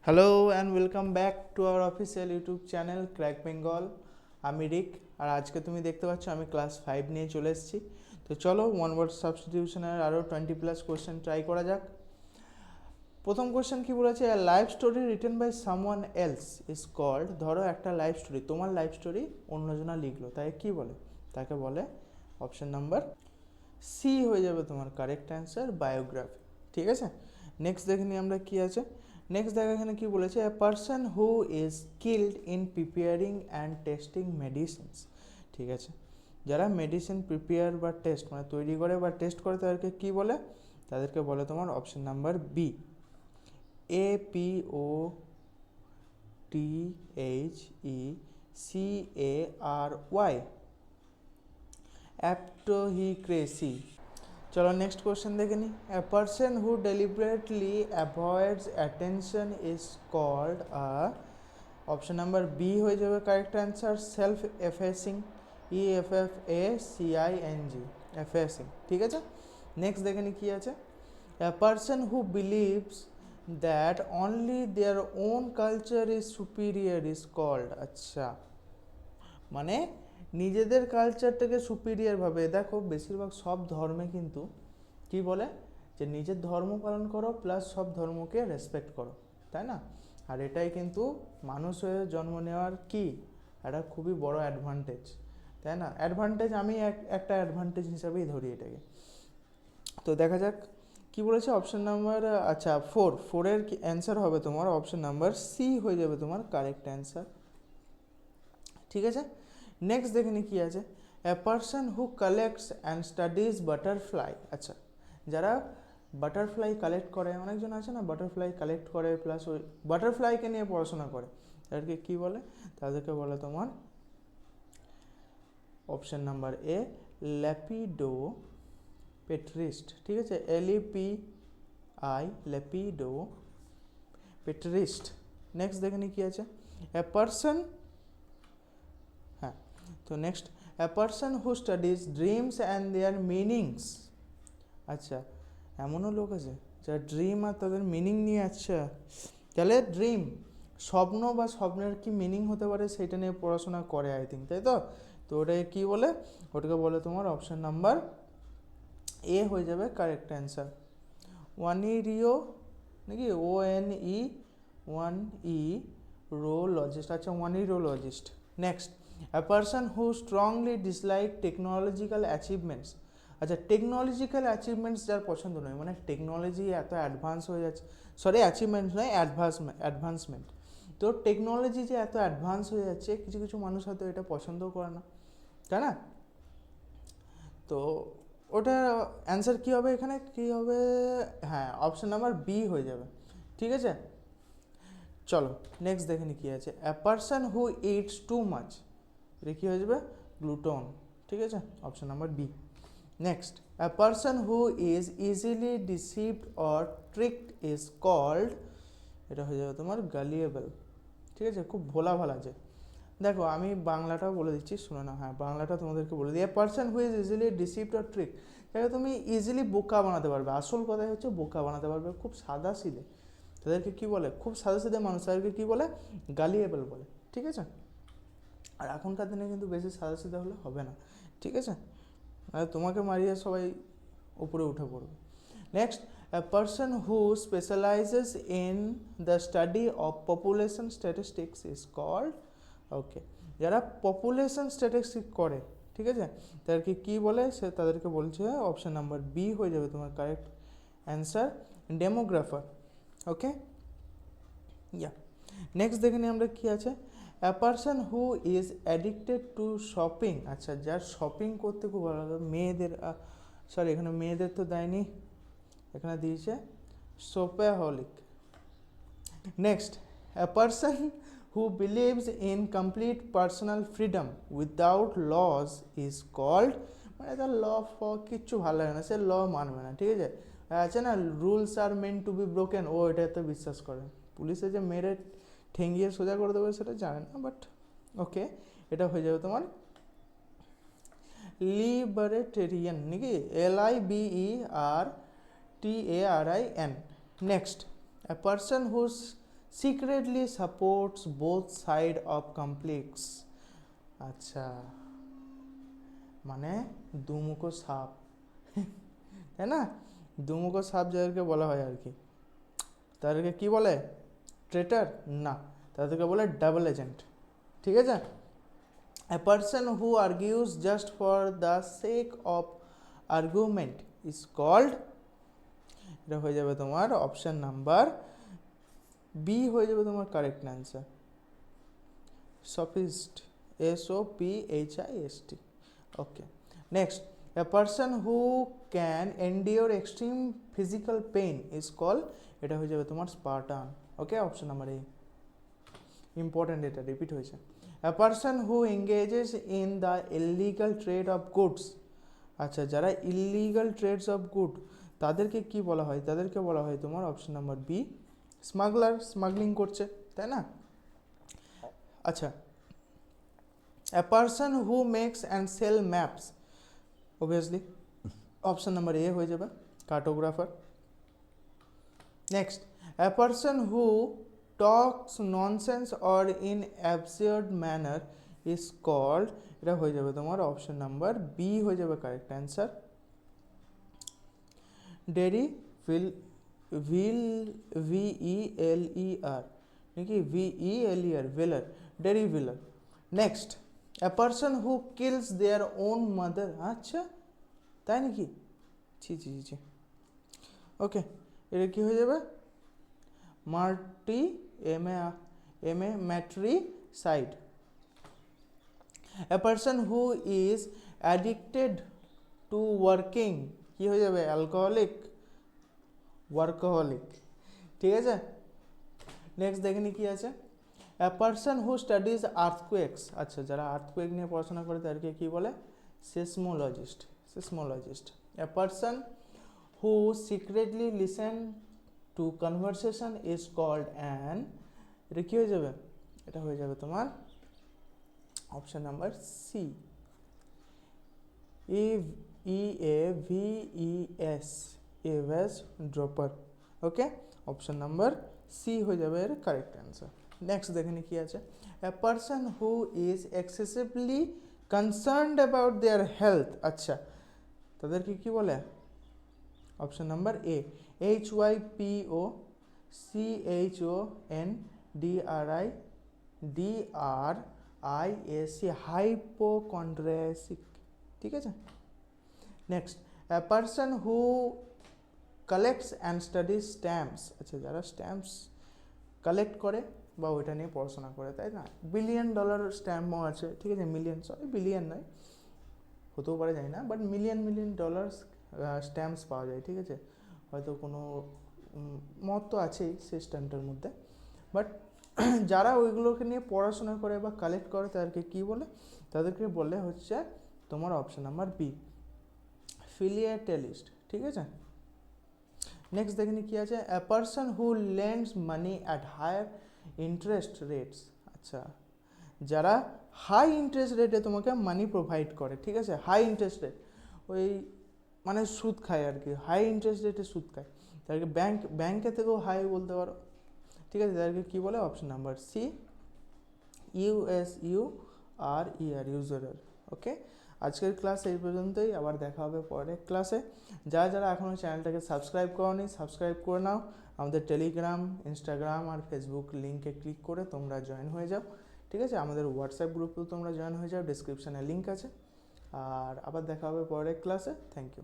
Hello and welcome back to our official YouTube channel crack Bengal. আমি রিক, আর আজকে তুমি দেখতে পাচ্ছ আমি ক্লাস 5 নিয়ে চলে এসেছি। তো চলো ওয়ান ওয়ার্ড সাবস্টিটিউশনের আরও 20+ কোয়েশ্চেন ট্রাই করা যাক। প্রথম কোয়েশ্চেন কি বলেছে, life story written by someone else is called. ধরো একটা লাইফ স্টোরি, তোমার লাইফ স্টোরি অন্যজনা লিখলো, তাই কি বলে? তাকে বলে অপশন নাম্বার সি হয়ে যাবে তোমার কারেক্ট অ্যান্সার, বায়োগ্রাফি। ঠিক আছে, নেক্সট দেখে নিই আমরা কী আছে। নেক্সট দেখা এখানে কী বলেছে, এ person who is skilled in preparing and testing medicines. ঠিক আছে, যারা মেডিসিন প্রিপেয়ার বা টেস্ট মানে তৈরি করে বা টেস্ট করে তাদেরকে কী বলে? তাদেরকে বলে তোমার অপশন নাম্বার বি, APOTHECARY, অ্যাপ্টোহিক্রেসি। চলো নেক্সট কোয়েশ্চেন দেখে নিই। এ person who deliberately avoids attention is called a. Option number B হয়ে যাবে কারেক্ট অ্যান্সার, সেলফ এফেসিং, EFFACING, এফেসিং। ঠিক আছে, নেক্সট দেখে নিই কী আছে। A person who believes that only their own culture is superior is called. আচ্ছা, মানে নিজেদের কালচারটাকে সুপিরিয়ার ভাবে। দেখো বেশিরভাগ সব ধর্মে কিন্তু কি বলে, যে নিজের ধর্ম পালন করো প্লাস সব ধর্মকে রেসপেক্ট করো, তাই না? আর এটাই কিন্তু মানুষ হয়ে জন্ম নেওয়ার কি একটা খুবই বড় অ্যাডভান্টেজ, তাই না? অ্যাডভান্টেজ আমি একটা অ্যাডভান্টেজ হিসাবেই ধরি এটাকে। তো দেখা যাক কি বলেছে অপশন নাম্বার, আচ্ছা ফোরের অ্যান্সার হবে তোমার অপশন নাম্বার সি হয়ে যাবে তোমার কারেক্ট অ্যান্সার। ঠিক আছে, নেক্সট দেখে নি কী আছে। A person who collects and studies butterfly. আচ্ছা, যারা বাটারফ্লাই কালেক্ট করে, অনেকজন আছে না বাটারফ্লাই কালেক্ট করে প্লাস ওই বাটারফ্লাইকে নিয়ে পড়াশোনা করে, তাদেরকে কী বলে? তাদেরকে বলে তোমার অপশন নাম্বার এ, ল্যাপিডো পেট্রিস্ট। ঠিক আছে, LEPI, ল্যাপিডো পেট্রিস্ট। নেক্সট দেখে নি কী আছে। এ পারসন, হ্যাঁ, তো next, a person who studies dreams and their meanings. আচ্ছা, এমনও লোক আছে যারা ড্রিম আর তাদের মিনিং নিয়ে, আচ্ছা তাহলে ড্রিম স্বপ্ন বা স্বপ্নের কি মিনিং হতে পারে সেটা নিয়ে পড়াশোনা করে আই থিঙ্ক, তাই তো? তো ওটাকে কী বলে? ওটাকে বলে তোমার অপশন নাম্বার এ হয়ে যাবে কারেক্ট অ্যান্সার, ওয়ানিরিও নাকি ONE রোলজিস্ট। আচ্ছা, oneirologist. Next, a person who strongly dislike technological achievements. আচ্ছা, টেকনোলজিক্যাল অ্যাচিভমেন্টস যার পছন্দ নয়, মানে টেকনোলজি এত অ্যাডভান্স হয়ে যাচ্ছে, সরি অ্যাচিভমেন্টস নয়, অ্যাডভান্সমেন্ট। তো টেকনোলজি যে এত অ্যাডভান্স হয়ে যাচ্ছে, কিছু কিছু মানুষ হয়তো এটা পছন্দও করে না, তাই না? তো ওটা অ্যান্সার কী হবে এখানে, কী হবে? হ্যাঁ, অপশন নাম্বার বি হয়ে যাবে। ঠিক আছে, চলো নেক্সট দেখে নি কী আছে। A person who eats too much, এটা কী হয়ে যাবে? গ্লুটন। ঠিক আছে, option number B. Next, a person who is easily deceived or tricked is called, এটা হয়ে যাবে তোমার গালিয়েবল। ঠিক আছে, খুব ভোলা ভালা যে। দেখো আমি বাংলাটাও বলে দিচ্ছি, শুনে না, হ্যাঁ বাংলাটা তোমাদেরকে বলে দিই। এ person who is easily deceived or trick, তাকে তুমি ইজিলি বোকা বানাতে পারবে। আসল কথাই হচ্ছে বোকা বানাতে পারবে, খুব সাদা সিধে। তাদেরকে কী বলে? খুব সাদা সিধে মানুষ, তাদেরকে কী বলে? গালিয়েবল বলে। ঠিক আছে, আর এখনকার দিনে কিন্তু বেশি সাদা সিধে হলে হবে না। ঠিক আছে, আর তোমাকে মারিয়ে সবাই উপরে উঠে পড়বে। Next, a person who specialises in the study of population statistics is called. Okay, যারা পপুলেশন স্ট্যাটিস্টিক্স করে, ঠিক আছে, তাদেরকে কী বলে? সে তাদেরকে বলছে অপশান নাম্বার বি হয়ে যাবে তোমার কারেক্ট অ্যান্সার, ডেমোগ্রাফার। ওকে, ইয়া, নেক্সট দেখে নিই আমরা কী আছে। A person who is addicted to shopping. আচ্ছা, যার শপিং করতে খুব ভালো লাগে, মেয়েদের, সরি এখানে মেয়েদের তো দেয়নি, এখানে দিয়েছে shopaholic. Next, a person who believes in complete personal freedom without laws is called, মানে তার ল কিচ্ছু ভালো লাগে না, সে ল মানবে না। ঠিক আছে, আছে না rules are meant to be broken, ও এটাতে বিশ্বাস করে। পুলিশে যে মেরে ঠেঙ্গিয়ে সোজা করে দেবে সেটা জানে না, বাট ওকে, এটা হয়ে যাবে তোমার লিবারেটেরিয়ান নাকি, LIBERTARIN। Next, a person whose secretly supports both side of complex. আচ্ছা, মানে দুমুখো সাপ, তাই না? দুমুখো সাপ যাদেরকে বলা হয় আর কি, তাদেরকে কি বলে? ট্রেটার? না, তাদেরকে বলে ডাবল এজেন্ট। ঠিক আছে? A person who argues just for the sake of argument is called, এটা হয়ে যাবে তোমার অপশন নাম্বার বি হয়ে যাবে তোমার correct answer, sophist, SOPHIST। Okay, next, a person who can endure extreme physical pain is called, এটা হয়ে যাবে তোমার Spartan. Okay, option number A, important, এটা রিপিট হয়েছে। A person who engages in the illegal trade of goods, আচ্ছা, যারা illegal trades of good তাদেরকে কি বলা হয়? তাদেরকে বলা হয় তোমার option number B, smuggler, smuggling করছে, তাই না? আচ্ছা, a person who makes and sell maps, obviously option number A হয়ে যাবে, cartographer. Next, a person who talks nonsense or in absurd manner is called, এটা হয়ে যাবে তোমার অপশন নাম্বার বি হয়ে যাবে কারেক্ট অ্যান্সার, ডেরি VELER, নাকি VELER, ভেলার, ডেরি ভেলার। Next, a person who kills their own mother, আচ্ছা তাই নাকি? ছি ছি ছি, ওকে, এটা কি হয়ে যাবে? মার্টি, MA matricide। A person who is addicted to working, কি হয়ে যাবে? অ্যালকোহলিক, ওয়ার্কোহলিক। ঠিক আছে? নেক্সট দেখেনি কি আছে? A person who studies earthquakes, আচ্ছা, যারা আর্থকুয়েক নিয়ে পড়াশোনা করে তাদেরকে কি বলে? সিসমোলজিস্ট, সিসমোলজিস্ট। A person who secretly listen to conversation is called an, এটা কি হয়ে যাবে? এটা হয়ে যাবে তোমার option number C, EAVES, eavesdropper. Okay, option number C হয়ে যাবে এর কারেক্ট অ্যান্সার। নেক্সট দেখেনি কি আছে? A person who is excessively concerned about their health, আচ্ছা, তাদেরকে কি বলে? Option number A, HYPOCHONDRIDRISC, হাইপোকন্ড্রিয়াসিক। ঠিক আছে? Next, a person who collects and studies stamps, আচ্ছা, যারা স্ট্যাম্পস কালেক্ট করে বা ওইটা নিয়ে পড়াশোনা করে, তাই না? বিলিয়ন ডলার স্ট্যাম্পও আছে, ঠিক আছে? মিলিয়ন, সরি বিলিয়ন নয়, হতেও পারে জানি না, বাট মিলিয়ন ডলার স্ট্যাম্পস পাওয়া যায়, ঠিক আছে? হয়তো কোনো মত তো আছেই সেই স্ট্যাম্পটার মধ্যে, বাট যারা ওইগুলোকে নিয়ে পড়াশোনা করে বা কালেক্ট করে তাদেরকে কি বলে? তাদেরকে বলে হচ্ছে তোমার অপশন নাম্বার বি, ফিলিয়েটেলিস্ট। ঠিক আছে? নেক্সট দেখেনি কি আছে? a person who lends money at higher interest rates, আচ্ছা, যারা হাই ইন্টারেস্ট রেটে তোমাকে মানি প্রোভাইড করে, ঠিক আছে? হাই ইন্টারেস্ট রেট, ওই মানে সুদ খায় আর কি, হাই ইন্টারেস্ট রেটে সুদ খায়, তাদেরকে ব্যাংকের থেকেও হাই বলতে পারো, ঠিক আছে? তাদেরকে কী বলে? Option number C, USURER, usurer. Okay, আজকের ক্লাস এই পর্যন্তই, আবার দেখা হবে পরের ক্লাসে। যারা এখনও চ্যানেলটাকে সাবস্ক্রাইব করোনি, সাবস্ক্রাইব করে নাও। আমাদের টেলিগ্রাম, ইনস্টাগ্রাম আর ফেসবুক লিঙ্কে ক্লিক করে তোমরা জয়েন হয়ে যাও, ঠিক আছে? আমাদের হোয়াটসঅ্যাপ গ্রুপেও তোমরা জয়েন হয়ে যাও, ডিসক্রিপশানে লিঙ্ক আছে। আর আবার দেখা হবে পরের ক্লাসে। Thank you.